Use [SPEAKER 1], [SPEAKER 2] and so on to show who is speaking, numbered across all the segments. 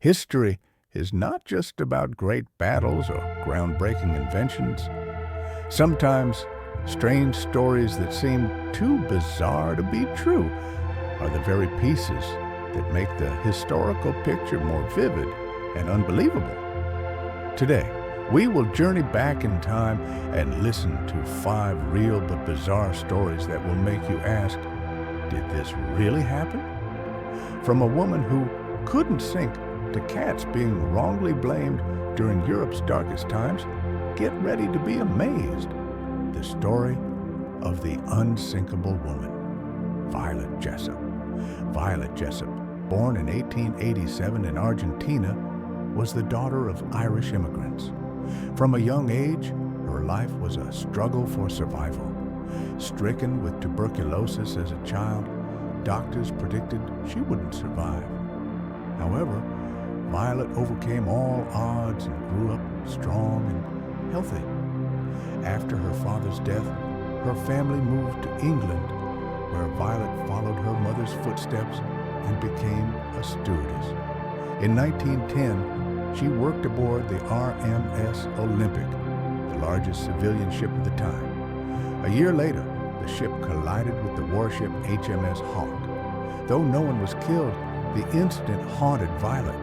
[SPEAKER 1] History is not just about great battles or groundbreaking inventions. Sometimes strange stories that seem too bizarre to be true are the very pieces that make the historical picture more vivid and unbelievable. Today, we will journey back in time and listen to 5 real but bizarre stories that will make you ask, did this really happen? From a woman who couldn't sink to cats being wrongly blamed during Europe's darkest times, get ready to be amazed. The story of the unsinkable woman, Violet Jessup. Violet Jessup, born in 1887 in Argentina, was the daughter of Irish immigrants. From a young age, her life was a struggle for survival. Stricken with tuberculosis as a child, doctors predicted she wouldn't survive. However, Violet overcame all odds and grew up strong and healthy. After her father's death, her family moved to England, where Violet followed her mother's footsteps and became a stewardess. In 1910, she worked aboard the RMS Olympic, the largest civilian ship of the time. A year later, the ship collided with the warship HMS Hawke. Though no one was killed, the incident haunted Violet,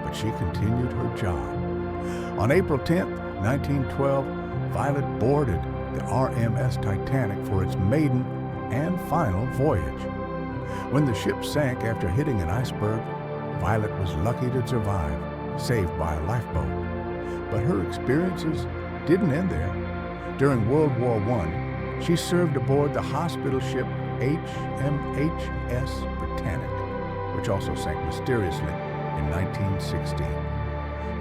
[SPEAKER 1] but she continued her job. On April 10, 1912, Violet boarded the RMS Titanic for its maiden and final voyage. When the ship sank after hitting an iceberg, Violet was lucky to survive, saved by a lifeboat. But her experiences didn't end there. During World War I, she served aboard the hospital ship HMHS Britannic, which also sank mysteriously in 1916.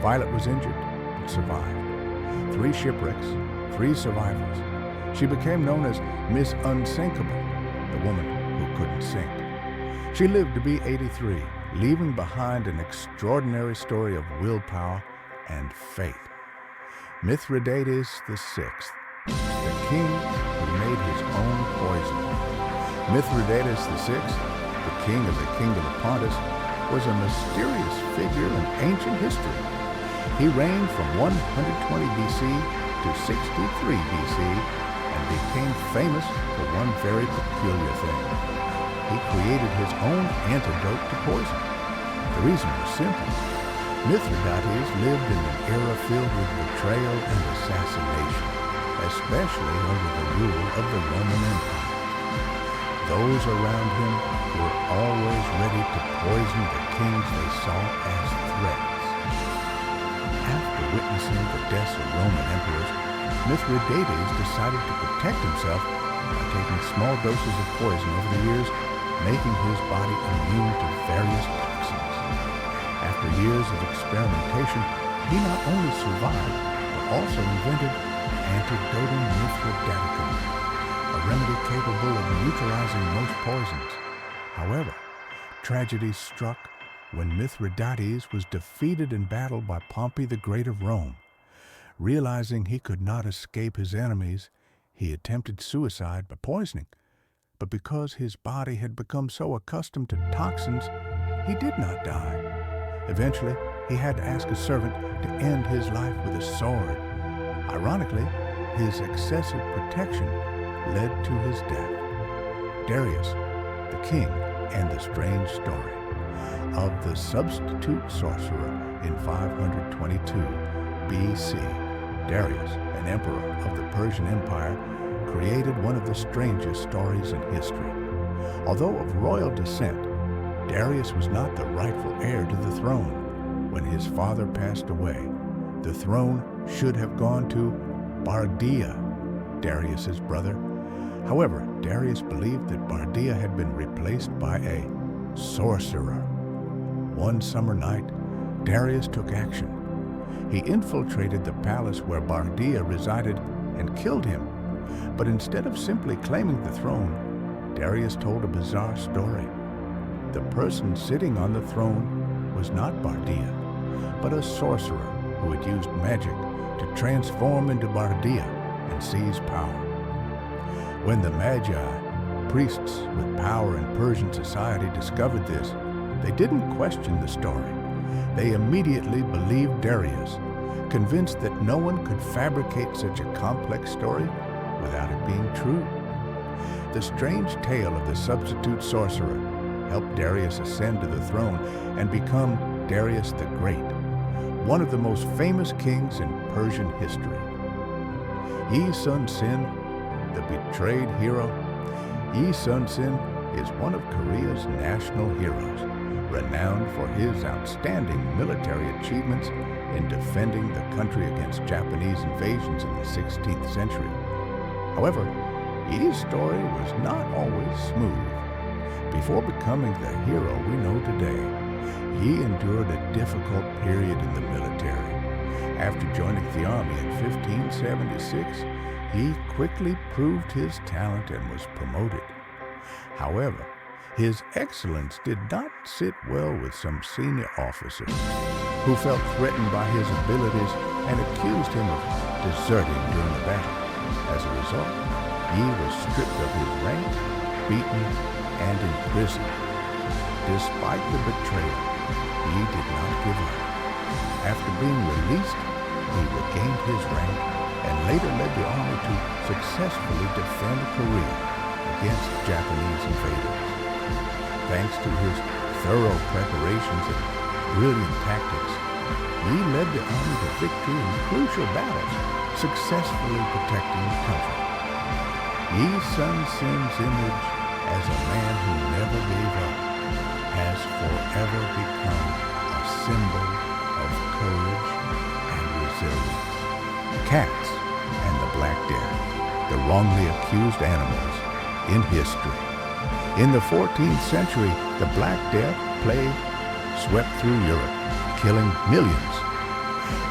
[SPEAKER 1] Violet was injured but survived. 3 shipwrecks, 3 survivors. She became known as Miss Unsinkable, the woman who couldn't sink. She lived to be 83, leaving behind an extraordinary story of willpower and faith. Mithridates VI, the king who made his own poison. Mithridates VI, the king of the kingdom of Pontus, was a mysterious figure in ancient history. He reigned from 120 BC to 63 BC and became famous for one very peculiar thing. He created his own antidote to poison. The reason was simple. Mithridates lived in an era filled with betrayal and assassination, especially under the rule of the Roman Empire. Those around him were always ready to poison the kings they saw as threats. After witnessing the deaths of Roman emperors, Mithridates decided to protect himself by taking small doses of poison over the years, making his body immune to various toxins. After years of experimentation, he not only survived, but also invented antidotum mithridaticum, a remedy capable of neutralizing most poisons. However, tragedy struck when Mithridates was defeated in battle by Pompey the Great of Rome. Realizing he could not escape his enemies, he attempted suicide by poisoning. But because his body had become so accustomed to toxins, he did not die. Eventually, he had to ask a servant to end his life with a sword. Ironically, his excessive protection led to his death. Darius, the king, and the strange story of the substitute sorcerer in 522 BC. Darius, an emperor of the Persian Empire, created one of the strangest stories in history. Although of royal descent, Darius was not the rightful heir to the throne. When his father passed away, the throne should have gone to Bardia, Darius's brother. However, Darius believed that Bardia had been replaced by a sorcerer. One summer night, Darius took action. He infiltrated the palace where Bardia resided and killed him. But instead of simply claiming the throne, Darius told a bizarre story. The person sitting on the throne was not Bardia, but a sorcerer who had used magic to transform into Bardia and seize power. When the Magi, priests with power in Persian society, discovered this, they didn't question the story. They immediately believed Darius, convinced that no one could fabricate such a complex story without it being true. The strange tale of the substitute sorcerer helped Darius ascend to the throne and become Darius the Great, one of the most famous kings in Persian history. Yi Sun-sin, the betrayed hero. Yi Sun-sin is one of Korea's national heroes, renowned for his outstanding military achievements in defending the country against Japanese invasions in the 16th century. However, Yi's story was not always smooth. Before becoming the hero we know today, Yi endured a difficult period in the military. After joining the army in 1576, Yi quickly proved his talent and was promoted. However, his excellence did not sit well with some senior officers who felt threatened by his abilities and accused him of deserting during the battle. As a result, Yi was stripped of his rank, beaten, and imprisoned. Despite the betrayal, Yi did not give up. After being released, he regained his rank and later led the army to successfully defend Korea against Japanese invaders. Thanks to his thorough preparations and brilliant tactics, Yi led the army to victory in crucial battles, successfully protecting the country. Yi Sun-sin's image as a man who never gave up has forever become a symbol of courage and resilience. Cats and the Black Death, the wrongly accused animals in history. In the 14th century, the Black Death plague swept through Europe, killing millions.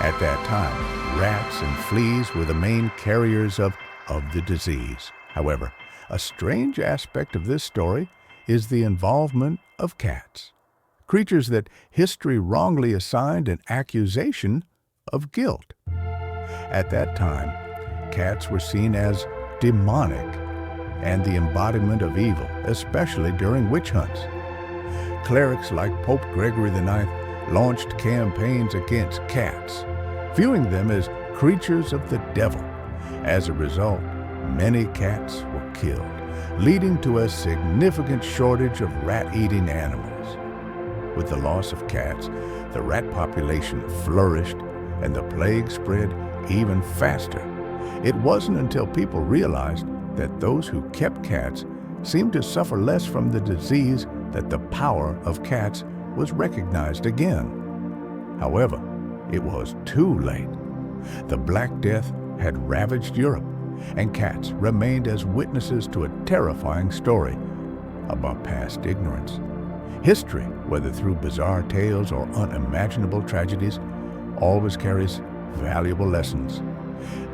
[SPEAKER 1] At that time, rats and fleas were the main carriers of the disease. However, a strange aspect of this story is the involvement of cats, creatures that history wrongly assigned an accusation of guilt. At that time, cats were seen as demonic and the embodiment of evil, especially during witch hunts. Clerics like Pope Gregory IX launched campaigns against cats, viewing them as creatures of the devil. As a result, many cats were killed, leading to a significant shortage of rat-eating animals. With the loss of cats, the rat population flourished and the plague spread even faster. It wasn't until people realized that those who kept cats seemed to suffer less from the disease that the power of cats was recognized again. However, it was too late. The Black Death had ravaged Europe, and cats remained as witnesses to a terrifying story about past ignorance. History, whether through bizarre tales or unimaginable tragedies, always carries valuable lessons.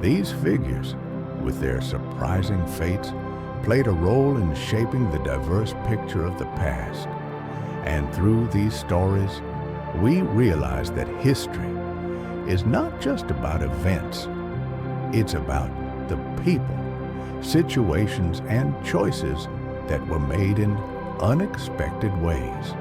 [SPEAKER 1] These figures, with their surprising fates, played a role in shaping the diverse picture of the past. And through these stories, we realize that history is not just about events. It's about the people, situations, and choices that were made in unexpected ways.